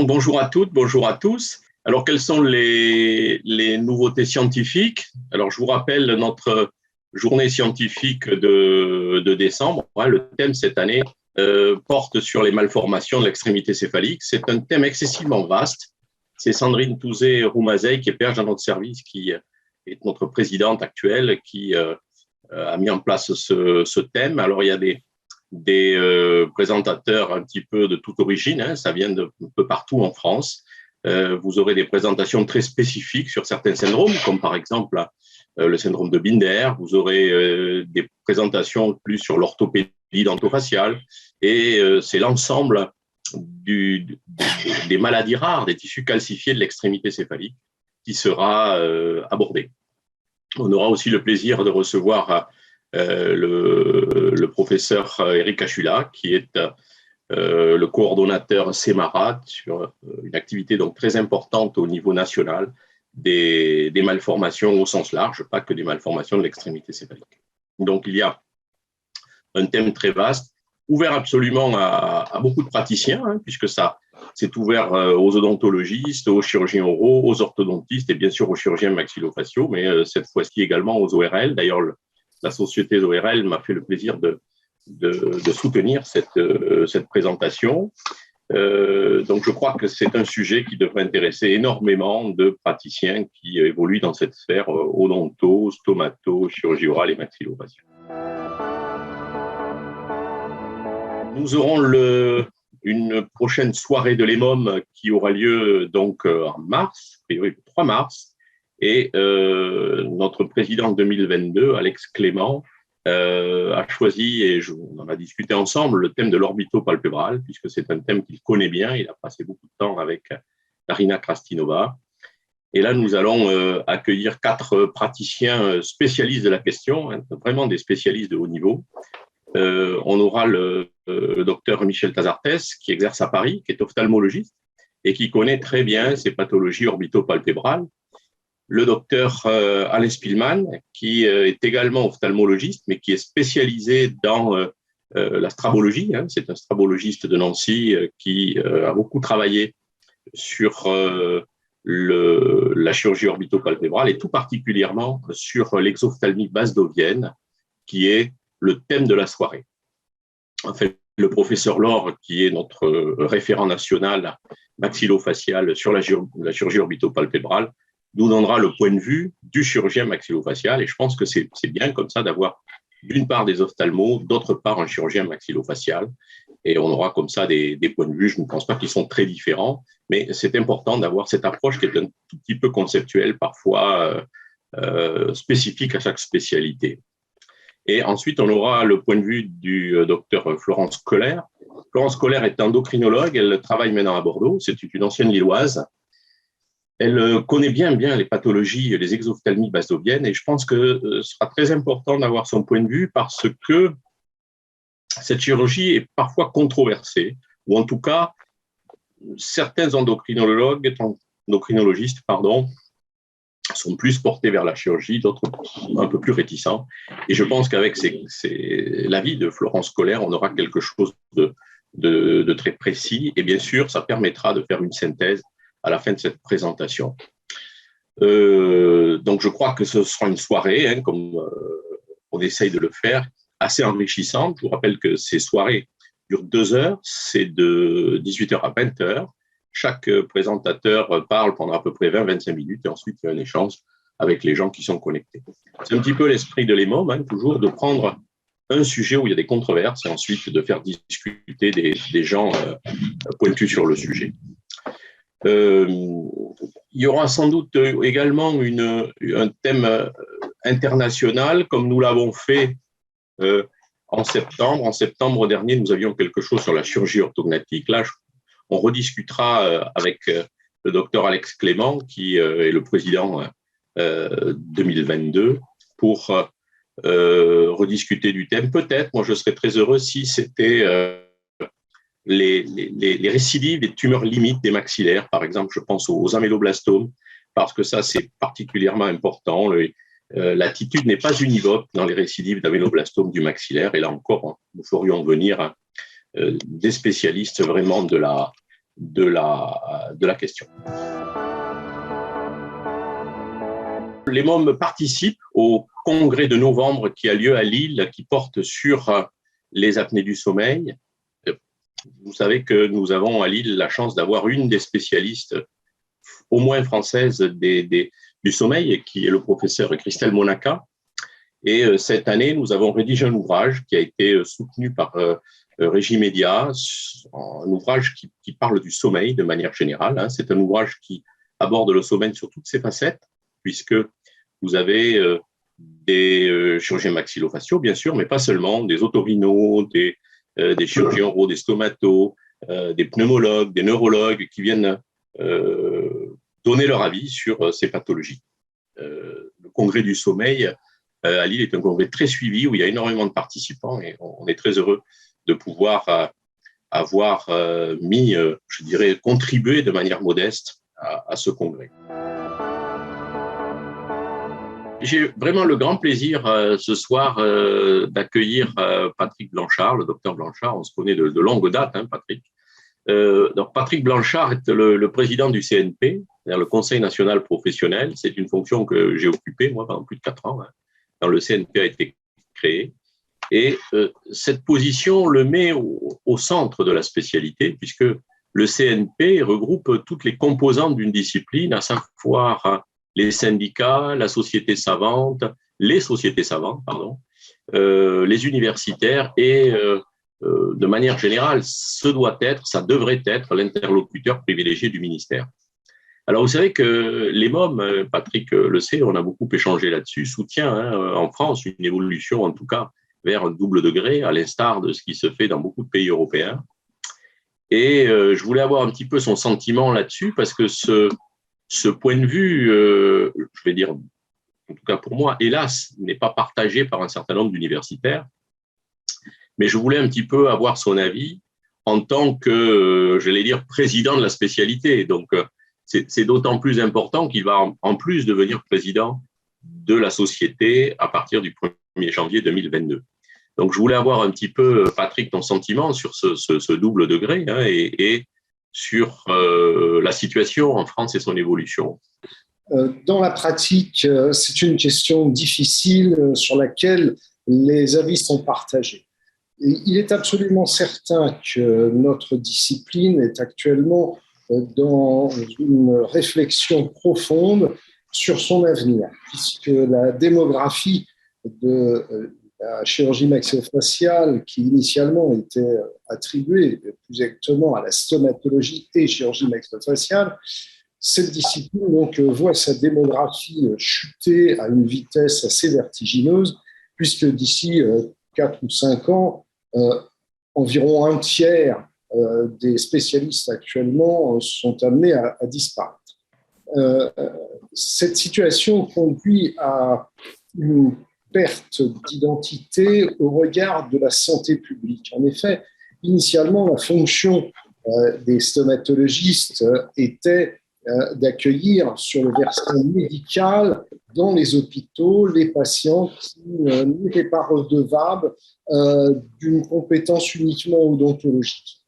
Donc, bonjour à toutes, bonjour à tous. Alors, quelles sont les nouveautés scientifiques? Alors, je vous rappelle notre journée scientifique de décembre. Le thème cette année porte sur les malformations de l'extrémité céphalique. C'est un thème excessivement vaste. C'est Sandrine Touzé-Roumazeil qui est perche dans notre service, qui est notre présidente actuelle, qui a mis en place ce thème. Alors, il y a des présentateurs un petit peu de toute origine, ça vient de un peu partout en France. Vous aurez des présentations très spécifiques sur certains syndromes, comme par exemple le syndrome de Binder. Vous aurez des présentations plus sur l'orthopédie dentofaciale, et c'est l'ensemble des maladies rares, des tissus calcifiés de l'extrémité céphalique qui sera abordé. On aura aussi le plaisir de recevoir le professeur Eric Achula, qui est le coordonnateur CEMARAT sur une activité donc très importante au niveau national des malformations au sens large, pas que des malformations de l'extrémité céphalique. Donc il y a un thème très vaste, ouvert absolument à beaucoup de praticiens, puisque ça c'est ouvert aux odontologistes, aux chirurgiens oraux, aux orthodontistes et bien sûr aux chirurgiens maxillofaciaux, mais cette fois-ci également aux ORL. D'ailleurs, la société ORL m'a fait le plaisir de soutenir cette présentation. Donc, je crois que c'est un sujet qui devrait intéresser énormément de praticiens qui évoluent dans cette sphère odonto, stomato, chirurgie orale et maxillofaciale. Nous aurons une prochaine soirée de l'EMOM qui aura lieu donc en mars, a priori le 3 mars, et notre président 2022, Alex Clément, a choisi, et on en a discuté ensemble, le thème de l'orbitopalpébral, puisque c'est un thème qu'il connaît bien. Il a passé beaucoup de temps avec Darina Krastinova. Et là, nous allons accueillir 4 praticiens spécialistes de la question, vraiment des spécialistes de haut niveau. On aura le docteur Michel Tazartes, qui exerce à Paris, qui est ophtalmologiste et qui connaît très bien ces pathologies orbitopalpébrales. Le docteur Alain Spillman, qui est également ophtalmologiste, mais qui est spécialisé dans la strabologie. C'est un strabologiste de Nancy qui a beaucoup travaillé sur la chirurgie orbitopalpébrale et tout particulièrement sur l'exophthalmie basdovienne, qui est le thème de la soirée. En fait, le professeur Laure, qui est notre référent national maxillofacial sur la chirurgie orbitopalpébrale, nous donnera le point de vue du chirurgien maxillofacial. Et je pense que c'est bien comme ça d'avoir d'une part des ophtalmos, d'autre part un chirurgien maxillofacial. Et on aura comme ça des points de vue, je ne pense pas qu'ils sont très différents, mais c'est important d'avoir cette approche qui est un tout petit peu conceptuelle, parfois spécifique à chaque spécialité. Et ensuite, on aura le point de vue du docteur Florence Kohler. Florence Kohler est endocrinologue, elle travaille maintenant à Bordeaux, c'est une ancienne Lilloise. Elle connaît bien les pathologies, les exophthalmies basdoviennes, et je pense que ce sera très important d'avoir son point de vue parce que cette chirurgie est parfois controversée, ou en tout cas, certains endocrinologistes, sont plus portés vers la chirurgie, d'autres un peu plus réticents. Et je pense qu'avec l'avis de Florence Kohler, on aura quelque chose de très précis. Et bien sûr, ça permettra de faire une synthèse à la fin de cette présentation. Donc, je crois que ce sera une soirée, comme on essaye de le faire, assez enrichissante. Je vous rappelle que ces soirées durent 2 heures, c'est de 18h à 20h. Chaque présentateur parle pendant à peu près 20-25 minutes et ensuite il y a un échange avec les gens qui sont connectés. C'est un petit peu l'esprit de l'EMOM, toujours de prendre un sujet où il y a des controverses et ensuite de faire discuter des gens pointus sur le sujet. Il y aura sans doute également un thème international comme nous l'avons fait en septembre. En septembre dernier, nous avions quelque chose sur la chirurgie orthognathique. Là, on rediscutera avec le docteur Alex Clément, qui est le président 2022, pour rediscuter du thème. Peut-être, moi je serais très heureux si c'était les récidives, les tumeurs limites des maxillaires, par exemple, je pense aux améloblastomes, parce que ça c'est particulièrement important. L'attitude n'est pas univoque dans les récidives d'améloblastomes du maxillaire, et là encore, nous ferions venir des spécialistes vraiment de la de la question. Les mômes participent au congrès de novembre qui a lieu à Lille, qui porte sur les apnées du sommeil. Vous savez que nous avons à Lille la chance d'avoir une des spécialistes, au moins française, du sommeil, qui est le professeur Christelle Monaca. Et cette année, nous avons rédigé un ouvrage qui a été soutenu par Régie Média, un ouvrage qui parle du sommeil de manière générale. C'est un ouvrage qui aborde le sommeil sur toutes ses facettes, puisque vous avez des chirurgiens maxillofaciaux, bien sûr, mais pas seulement, des otorhinos, des chirurgiens oraux, des stomatos, des pneumologues, des neurologues qui viennent donner leur avis sur ces pathologies. Le congrès du sommeil à Lille est un congrès très suivi où il y a énormément de participants et on est très heureux de pouvoir avoir je dirais, contribué de manière modeste à ce congrès. J'ai vraiment le grand plaisir ce soir d'accueillir Patrick Blanchard, le docteur Blanchard. On se connaît de longue date, Patrick. Donc Patrick Blanchard est le président du CNP, c'est-à-dire le Conseil national professionnel. C'est une fonction que j'ai occupée, moi, pendant plus de 4 ans, quand le CNP a été créé. Et cette position le met au centre de la spécialité, puisque le CNP regroupe toutes les composantes d'une discipline, à savoir les syndicats, les sociétés savantes, les universitaires et de manière générale, ça devrait être l'interlocuteur privilégié du ministère. Alors, vous savez que les mômes, Patrick le sait, on a beaucoup échangé là-dessus, soutient en France une évolution, en tout cas, vers un double degré, à l'instar de ce qui se fait dans beaucoup de pays européens. Et je voulais avoir un petit peu son sentiment là-dessus, parce que ce point de vue, je vais dire, en tout cas pour moi, hélas, n'est pas partagé par un certain nombre d'universitaires. Mais je voulais un petit peu avoir son avis en tant que, j'allais dire, président de la spécialité. Donc, c'est d'autant plus important qu'il va en plus devenir président de la société à partir du 1er janvier 2022. Donc, je voulais avoir un petit peu, Patrick, ton sentiment sur ce double degré et sur la situation en France et son évolution. Dans la pratique, c'est une question difficile sur laquelle les avis sont partagés. Il est absolument certain que notre discipline est actuellement dans une réflexion profonde sur son avenir, puisque la démographie de la chirurgie maxillofaciale, qui initialement était attribuée plus exactement à la stomatologie et chirurgie maxillofaciale, cette discipline donc voit sa démographie chuter à une vitesse assez vertigineuse, puisque d'ici 4 ou 5 ans, environ un tiers des spécialistes actuellement sont amenés à disparaître. Cette situation conduit à une perte d'identité au regard de la santé publique. En effet, initialement, la fonction des stomatologistes était d'accueillir sur le versant médical dans les hôpitaux les patients qui n'étaient pas redevables d'une compétence uniquement odontologique.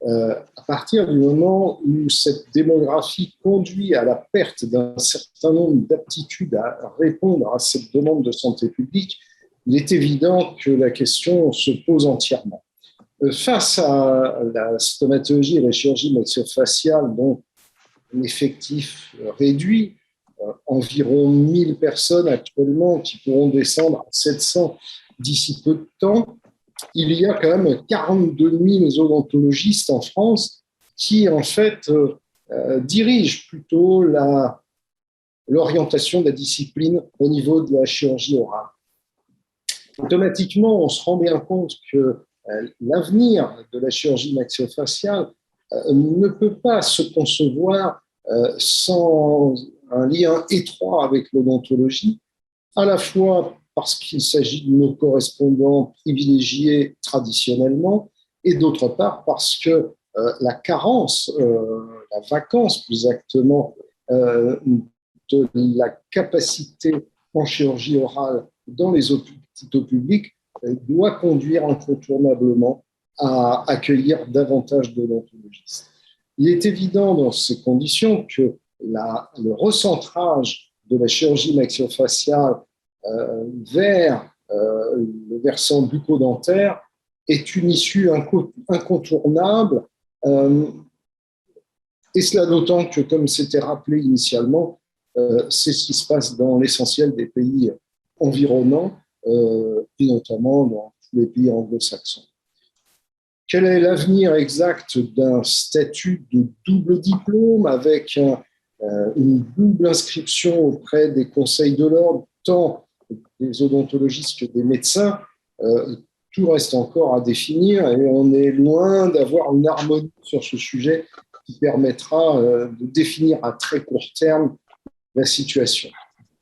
À partir du moment où cette démographie conduit à la perte d'un certain nombre d'aptitudes à répondre à cette demande de santé publique, il est évident que la question se pose entièrement. Face à la stomatologie et la chirurgie maxillofaciale, dont un effectif réduit, environ 1000 personnes actuellement qui pourront descendre à 700 d'ici peu de temps, il y a quand même 42 000 odontologistes en France qui, en fait, dirigent plutôt l'orientation de la discipline au niveau de la chirurgie orale. Automatiquement, on se rend bien compte que l'avenir de la chirurgie maxillofaciale ne peut pas se concevoir sans un lien étroit avec l'odontologie, à la fois parce qu'il s'agit de nos correspondants privilégiés traditionnellement, et d'autre part parce que la carence, la vacance plus exactement, de la capacité en chirurgie orale dans les hôpitaux publics doit conduire incontournablement à accueillir davantage d'odontologistes. Il est évident dans ces conditions que le recentrage de la chirurgie maxillofaciale vers le versant bucco-dentaire est une issue incontournable, et cela d'autant que, comme c'était rappelé initialement, c'est ce qui se passe dans l'essentiel des pays environnants, et notamment dans tous les pays anglo-saxons. Quel est l'avenir exact d'un statut de double diplôme avec une double inscription auprès des conseils de l'ordre, tant des odontologistes que des médecins? Tout reste encore à définir et on est loin d'avoir une harmonie sur ce sujet qui permettra de définir à très court terme la situation.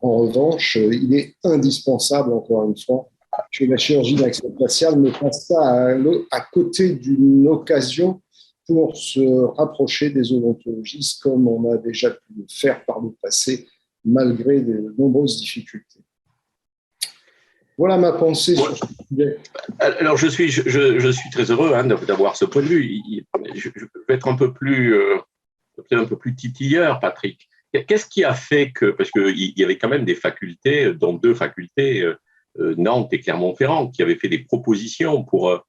En revanche, il est indispensable, encore une fois, que la chirurgie maxillofaciale ne passe pas à côté d'une occasion pour se rapprocher des odontologistes comme on a déjà pu le faire par le passé, malgré de nombreuses difficultés. Voilà ma pensée sur ce sujet. Alors, je suis très heureux d'avoir ce point de vue. Je vais être un peu plus titilleur, Patrick. Qu'est-ce qui a fait que, parce qu'il y avait quand même des facultés, dont 2 facultés, Nantes et Clermont-Ferrand, qui avaient fait des propositions pour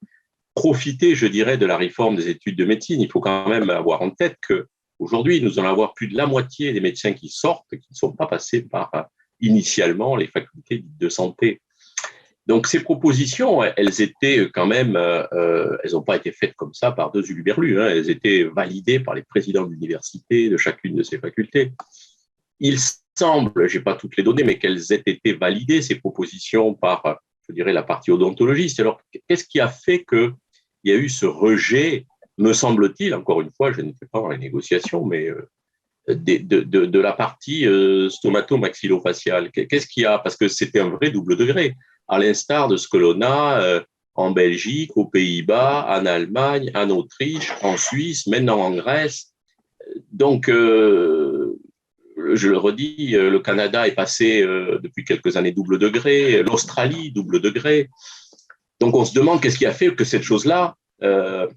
profiter, je dirais, de la réforme des études de médecine. Il faut quand même avoir en tête qu'aujourd'hui, nous allons avoir plus de la moitié des médecins qui sortent, qui ne sont pas passés par initialement les facultés de santé. Donc, ces propositions, elles étaient quand même, elles n'ont pas été faites comme ça par 2 huluberlus, elles étaient validées par les présidents d'université de chacune de ces facultés. Il semble, je n'ai pas toutes les données, mais qu'elles aient été validées, ces propositions, par, je dirais, la partie odontologiste. Alors, qu'est-ce qui a fait qu'il y a eu ce rejet, me semble-t-il, encore une fois, je n'étais pas dans les négociations, mais de la partie stomato-maxillofaciale? Qu'est-ce qu'il y a? Parce que c'était un vrai double degré, à l'instar de ce que l'on a en Belgique, aux Pays-Bas, en Allemagne, en Autriche, en Suisse, maintenant en Grèce. Donc, je le redis, le Canada est passé depuis quelques années double degré, l'Australie double degré. Donc, on se demande qu'est-ce qui a fait que cette chose-là a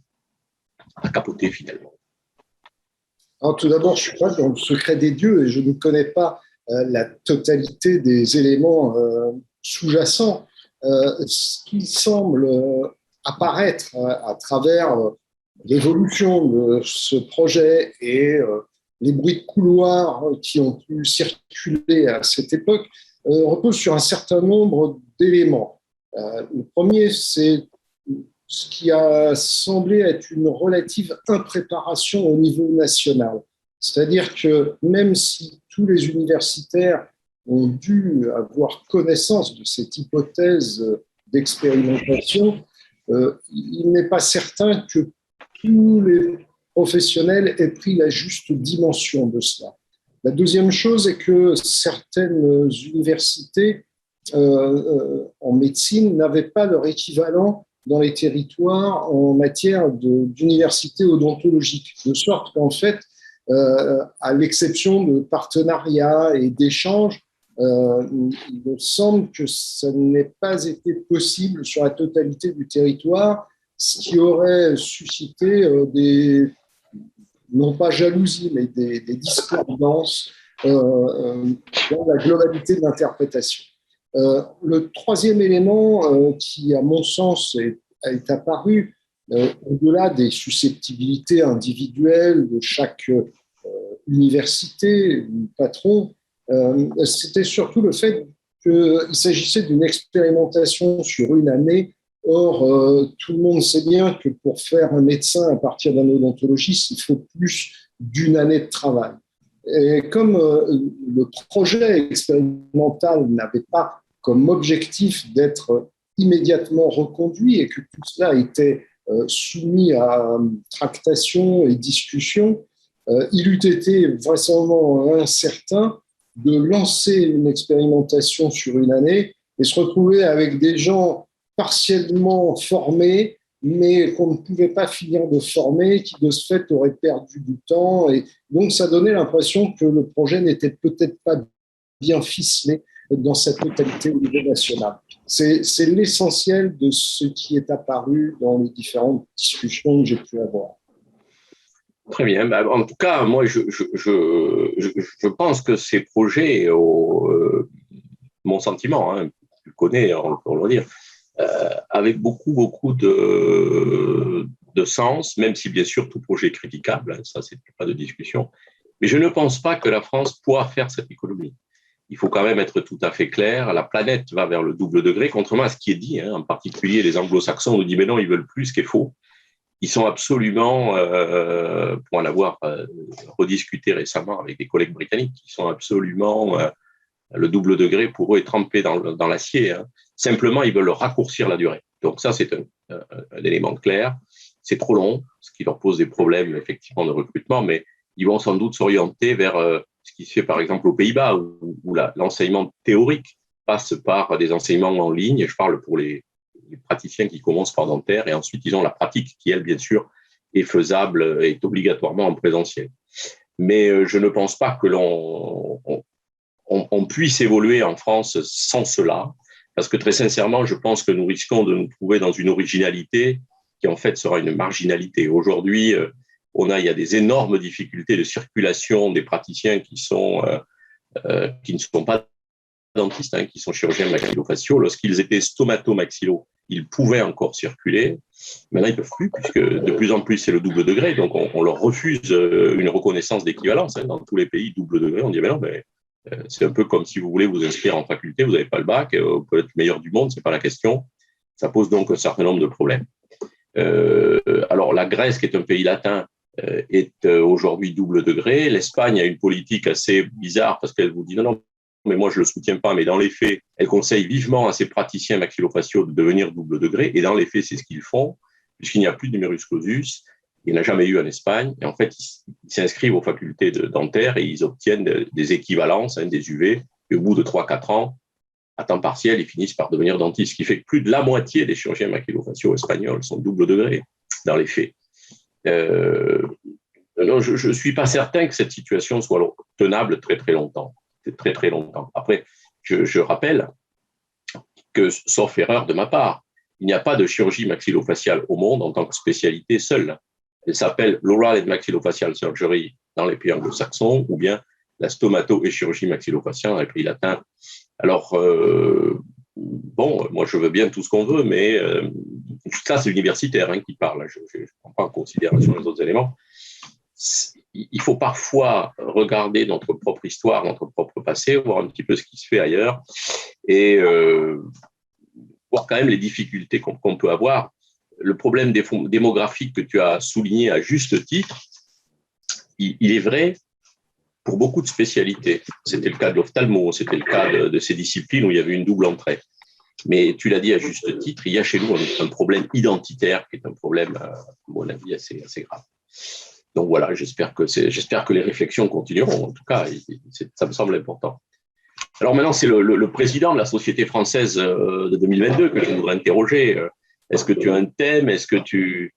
capoté finalement. Alors, tout d'abord, je ne suis pas dans le secret des dieux et je ne connais pas la totalité des éléments sous-jacents. Ce qui semble apparaître à travers l'évolution de ce projet et les bruits de couloir qui ont pu circuler à cette époque repose sur un certain nombre d'éléments. Le premier, c'est ce qui a semblé être une relative impréparation au niveau national. C'est-à-dire que même si tous les universitaires ont dû avoir connaissance de cette hypothèse d'expérimentation, il n'est pas certain que tous les professionnels aient pris la juste dimension de cela. La deuxième chose est que certaines universités en médecine n'avaient pas leur équivalent dans les territoires en matière d'université odontologique, de sorte qu'en fait, à l'exception de partenariats et d'échanges, il me semble que ça n'ait pas été possible sur la totalité du territoire, ce qui aurait suscité non pas jalousie, mais des discordances dans la globalité de l'interprétation. Le troisième élément qui, à mon sens, est apparu au-delà des susceptibilités individuelles de chaque université ou patron, c'était surtout le fait qu'il s'agissait d'une expérimentation sur une année. Or, tout le monde sait bien que pour faire un médecin à partir d'un odontologiste, il faut plus d'une année de travail. Et comme le projet expérimental n'avait pas comme objectif d'être immédiatement reconduit et que tout cela était soumis à tractation et discussion, il eût été vraisemblablement incertain de lancer une expérimentation sur une année et se retrouver avec des gens partiellement formés, mais qu'on ne pouvait pas finir de former, qui de ce fait auraient perdu du temps. Et donc, ça donnait l'impression que le projet n'était peut-être pas bien ficelé dans sa totalité au niveau national. C'est l'essentiel de ce qui est apparu dans les différentes discussions que j'ai pu avoir. Très bien. En tout cas, moi, je pense que ces projets, mon sentiment, hein, tu le connais, on le dire, avec beaucoup de sens, même si bien sûr tout projet est critiquable, hein, ça c'est pas de discussion. Mais je ne pense pas que la France pourra faire cette économie. Il faut quand même être tout à fait clair. La planète va vers le double degré, contrairement à ce qui est dit. Hein, en particulier, les anglo-saxons nous disent mais non, ils veulent plus, ce qui est faux. Ils sont absolument, pour en avoir rediscuté récemment avec des collègues britanniques, ils sont absolument le double degré pour eux est trempé dans l'acier. Hein. Simplement, ils veulent raccourcir la durée. Donc ça, c'est un élément clair. C'est trop long, ce qui leur pose des problèmes effectivement de recrutement, mais ils vont sans doute s'orienter vers ce qui se fait par exemple aux Pays-Bas, où l'enseignement théorique passe par des enseignements en ligne. Je parle pour les praticiens qui commencent par dentaire, et ensuite ils ont la pratique qui, elle, bien sûr, est faisable, est obligatoirement en présentiel. Mais je ne pense pas que on puisse évoluer en France sans cela, parce que très sincèrement, je pense que nous risquons de nous trouver dans une originalité qui en fait sera une marginalité. Aujourd'hui, il y a des énormes difficultés de circulation des praticiens qui ne sont pas dentistes, hein, qui sont chirurgiens maxillofaciaux. Lorsqu'ils étaient stomato-maxillo, ils pouvaient encore circuler. Maintenant, ils ne peuvent plus, puisque de plus en plus, c'est le double degré. Donc, on leur refuse une reconnaissance d'équivalence. Hein. Dans tous les pays, double degré, on dit, mais non, mais c'est un peu comme si vous voulez vous inscrire en faculté, vous n'avez pas le bac, vous pouvez être le meilleur du monde, ce n'est pas la question. Ça pose donc un certain nombre de problèmes. Alors, la Grèce, qui est un pays latin, est aujourd'hui double degré. L'Espagne a une politique assez bizarre parce qu'elle vous dit non, mais moi je ne le soutiens pas, mais dans les faits, elle conseille vivement à ses praticiens maxillofaciaux de devenir double degré, et dans les faits, c'est ce qu'ils font, puisqu'il n'y a plus de numerus clausus. Il n'y en a jamais eu en Espagne. Et en fait, ils s'inscrivent aux facultés dentaires et ils obtiennent des équivalences, hein, des UV. Et au bout de 3-4 ans, à temps partiel, ils finissent par devenir dentistes. Ce qui fait que plus de la moitié des chirurgiens maxillofaciaux espagnols sont double degré dans les faits. Non, je ne suis pas certain que cette situation soit tenable très, très longtemps. Très, très longtemps. Après, je rappelle que, sauf erreur de ma part, il n'y a pas de chirurgie maxillofaciale au monde en tant que spécialité seule. Elle s'appelle l'oral and maxillofacial surgery dans les pays anglo-saxons ou bien la stomato et chirurgie maxillofaciale dans les pays latins. Alors, bon, moi je veux bien tout ce qu'on veut, mais ça c'est universitaire hein, qui parle, je ne prends pas en considération les autres éléments. Il faut parfois regarder notre propre histoire, notre propre passé, voir un petit peu ce qui se fait ailleurs et voir quand même les difficultés qu'on peut avoir. Le problème démographique que tu as souligné à juste titre, il est vrai pour beaucoup de spécialités. C'était le cas de l'ophtalmo, c'était le cas de ces disciplines où il y avait une double entrée. Mais tu l'as dit à juste titre, il y a chez nous un problème identitaire qui est un problème, à mon avis, assez grave. Donc voilà, j'espère que les réflexions continueront. En tout cas, ça me semble important. Alors maintenant, c'est le président de la Société française de 2022 que je voudrais interroger. Est-ce que tu as un thème? Est-ce que tu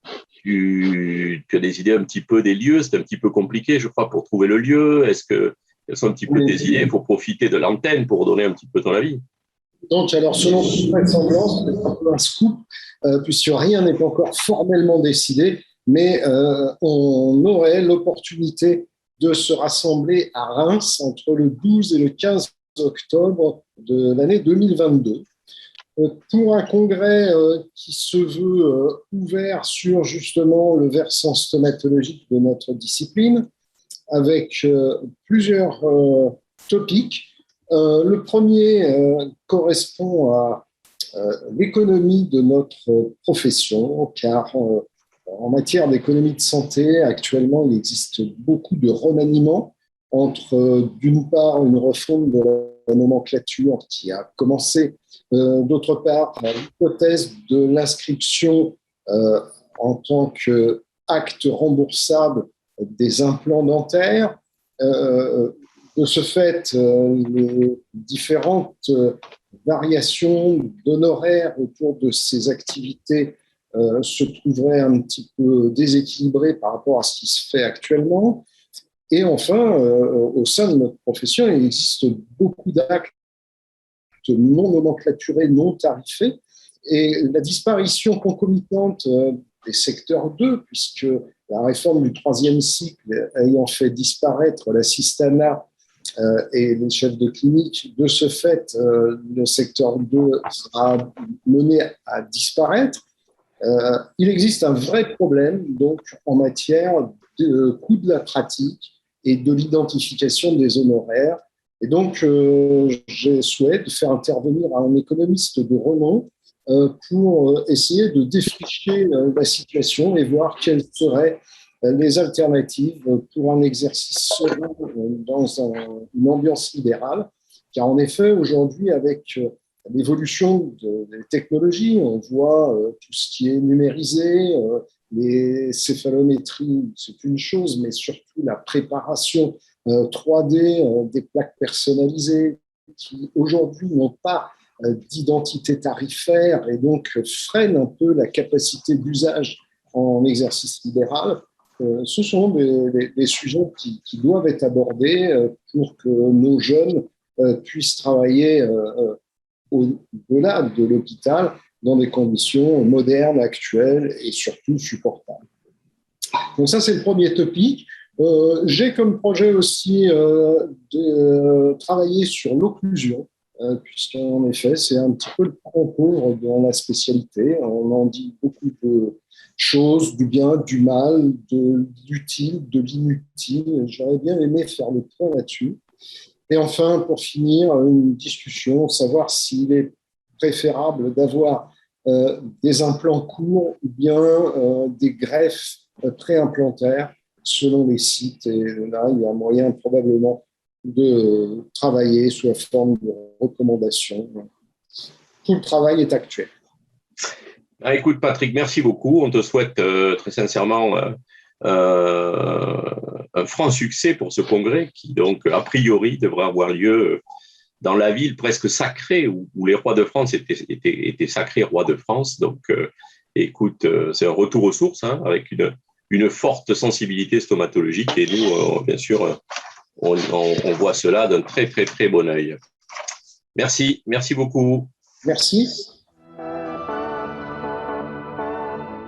as des idées un petit peu des lieux? C'est un petit peu compliqué, je crois, pour trouver le lieu. Quelles sont un petit peu tes idées? Il faut profiter de l'antenne pour donner un petit peu ton avis. Donc, alors, selon toute vraisemblance, c'est un peu un scoop, puisque rien n'est encore formellement décidé, mais on aurait l'opportunité de se rassembler à Reims entre le 12 et le 15 octobre de l'année 2022 pour un congrès qui se veut ouvert sur justement le versant stomatologique de notre discipline, avec plusieurs topics. Le premier correspond à l'économie de notre profession, car en matière d'économie de santé, actuellement, il existe beaucoup de remaniements entre, d'une part, une refonte de la nomenclature qui a commencé, d'autre part, l'hypothèse de l'inscription en tant qu'acte remboursable des implants dentaires. De ce fait, les différentes variations d'honoraires autour de ces activités se trouveraient un petit peu déséquilibrées par rapport à ce qui se fait actuellement. Et enfin, au sein de notre profession, il existe beaucoup d'actes non nomenclaturés, non tarifés, et la disparition concomitante des secteurs 2, puisque la réforme du troisième cycle ayant fait disparaître l'assistanat et les chefs de clinique, de ce fait, le secteur 2 sera mené à disparaître. Il existe un vrai problème donc, en matière de coût de la pratique et de l'identification des honoraires. Et donc, je souhaite faire intervenir un économiste de renom pour essayer de défricher la situation et voir quelles seraient les alternatives pour un exercice serein dans une ambiance libérale. Car en effet, aujourd'hui, avec l'évolution des technologies, on voit tout ce qui est numérisé, les céphalométries, c'est une chose, mais surtout la préparation 3D des plaques personnalisées qui aujourd'hui n'ont pas d'identité tarifaire et donc freinent un peu la capacité d'usage en exercice libéral. Ce sont des sujets qui doivent être abordés pour que nos jeunes puissent travailler au-delà de l'hôpital dans des conditions modernes, actuelles et surtout supportables. Donc ça, c'est le premier topic. J'ai comme projet aussi de travailler sur l'occlusion, puisqu'en effet, c'est un petit peu le point pauvre dans la spécialité. On en dit beaucoup de choses, du bien, du mal, de l'utile, de l'inutile. J'aurais bien aimé faire le point là-dessus. Et enfin, pour finir, une discussion, savoir s'il est préférable d'avoir des implants courts ou bien des greffes préimplantaires selon les sites. Et là, il y a moyen probablement de travailler sous la forme de recommandations. Tout le travail est actuel. Ah, écoute, Patrick, merci beaucoup. On te souhaite très sincèrement un franc succès pour ce congrès qui, donc, a priori, devrait avoir lieu dans la ville presque sacrée où les rois de France étaient sacrés rois de France. Donc, écoute, c'est un retour aux sources hein, avec une forte sensibilité stomatologique et nous, bien sûr, on voit cela d'un très, très, très bon œil. Merci beaucoup. Merci.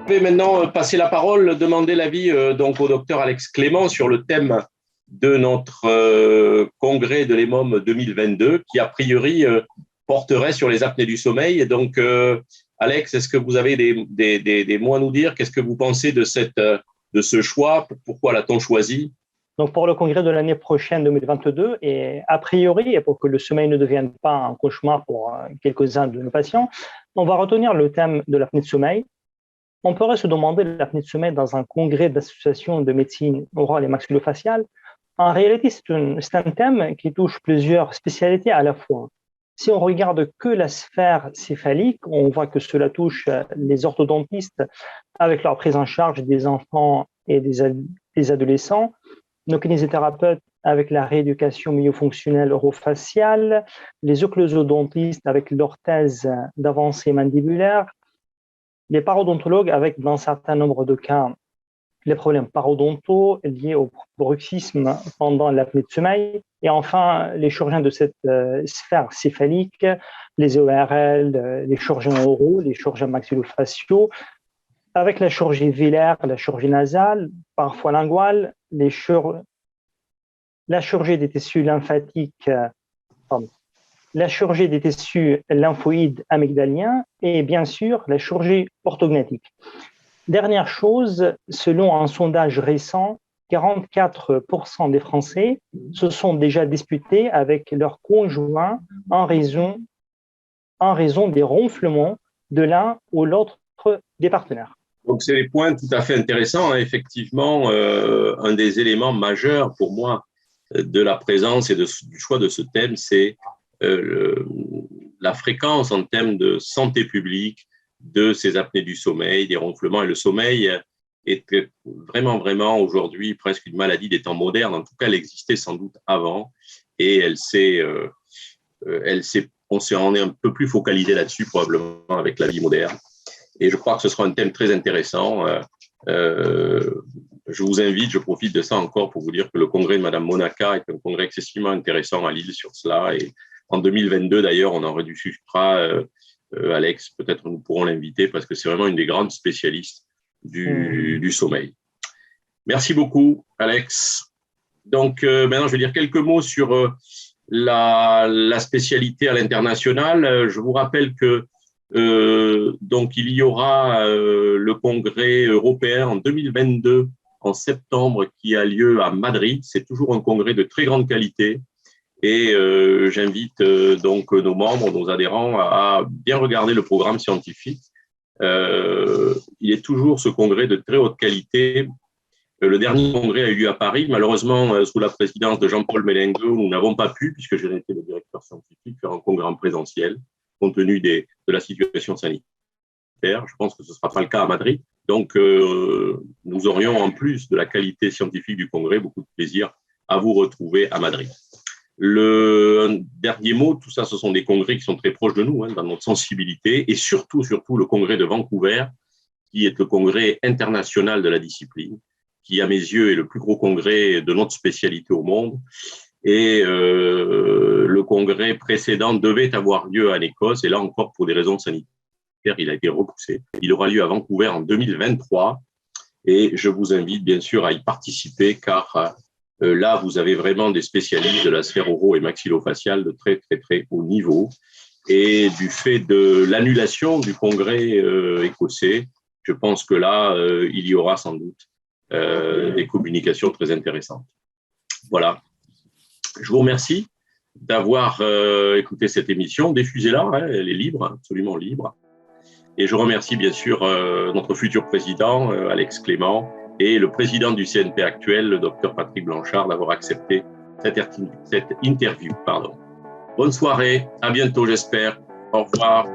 Je vais maintenant passer la parole, demander l'avis donc au docteur Alex Clément sur le thème de notre congrès de l'EMOM 2022 qui, a priori, porterait sur les apnées du sommeil. Et donc, Alex, est-ce que vous avez des mots à nous dire? Qu'est-ce que vous pensez de ce choix? Pourquoi l'a-t-on choisi? Donc, pour le congrès de l'année prochaine, 2022, et a priori, et pour que le sommeil ne devienne pas un cauchemar pour quelques-uns de nos patients, on va retenir le thème de l'apnée de sommeil. On pourrait se demander l'apnée de sommeil dans un congrès d'associations de médecine orale et maxillofaciale. En réalité, c'est un thème qui touche plusieurs spécialités à la fois. Si on regarde que la sphère céphalique, on voit que cela touche les orthodontistes avec leur prise en charge des enfants et des adolescents, nos kinésithérapeutes avec la rééducation myofonctionnelle orofaciale, les occlusodontistes avec l'orthèse d'avancée mandibulaire, les parodontologues avec, dans un certain nombre de cas, les problèmes parodontaux liés au bruxisme pendant l'apnée de sommeil, et enfin les chirurgiens de cette sphère céphalique, les ORL, les chirurgiens oraux, les chirurgiens maxillofaciaux, avec la chirurgie vélaire, la chirurgie nasale, parfois linguale, la chirurgie des tissus lymphatiques, la chirurgie des tissus lymphoïdes amygdaliens et bien sûr la chirurgie orthognathique. Dernière chose, selon un sondage récent, 44% des Français se sont déjà disputés avec leurs conjoints en raison des ronflements de l'un ou l'autre des partenaires. Donc, c'est des points tout à fait intéressants. Hein. Effectivement, un des éléments majeurs pour moi de la présence et du choix de ce thème, c'est la fréquence en termes de santé publique de ces apnées du sommeil, des ronflements. Et le sommeil est vraiment aujourd'hui presque une maladie des temps modernes. En tout cas, elle existait sans doute avant et on s'en est un peu plus focalisé là-dessus probablement avec la vie moderne. Et je crois que ce sera un thème très intéressant. Je vous invite, je profite de ça encore pour vous dire que le congrès de Madame Monaca est un congrès excessivement intéressant à Lille sur cela. Et en 2022, d'ailleurs, on en rediscutera. Alex, peut-être nous pourrons l'inviter parce que c'est vraiment une des grandes spécialistes du sommeil. Merci beaucoup, Alex. Donc, maintenant, je vais dire quelques mots sur la spécialité à l'international. Je vous rappelle que donc il y aura le congrès européen en 2022 en septembre qui a lieu à Madrid. C'est toujours un congrès de très grande qualité et j'invite donc nos membres, nos adhérents à bien regarder le programme scientifique. Il est toujours ce congrès de très haute qualité. Le dernier congrès a eu lieu à Paris. Malheureusement, sous la présidence de Jean-Paul Melengo, nous n'avons pas pu, puisque j'ai été le directeur scientifique, faire un congrès en présentiel, compte tenu de la situation sanitaire. Je pense que ce ne sera pas le cas à Madrid. Donc, nous aurions, en plus de la qualité scientifique du congrès, beaucoup de plaisir à vous retrouver à Madrid. Un dernier mot, tout ça, ce sont des congrès qui sont très proches de nous, dans notre sensibilité, et surtout le congrès de Vancouver, qui est le congrès international de la discipline, qui, à mes yeux, est le plus gros congrès de notre spécialité au monde. Et le congrès précédent devait avoir lieu en Écosse, et là encore, pour des raisons sanitaires, il a été repoussé. Il aura lieu à Vancouver en 2023, et je vous invite bien sûr à y participer, car là, vous avez vraiment des spécialistes de la sphère oro- et maxillofaciale de très, très, très haut niveau. Et du fait de l'annulation du congrès écossais, je pense que là, il y aura sans doute des communications très intéressantes. Voilà. Je vous remercie d'avoir écouté cette émission. Diffusez-la, elle est libre, absolument libre. Et je remercie bien sûr notre futur président, Alex Clément, et le président du CNP actuel, le docteur Patrick Blanchard, d'avoir accepté cette interview. Bonne soirée, à bientôt j'espère. Au revoir.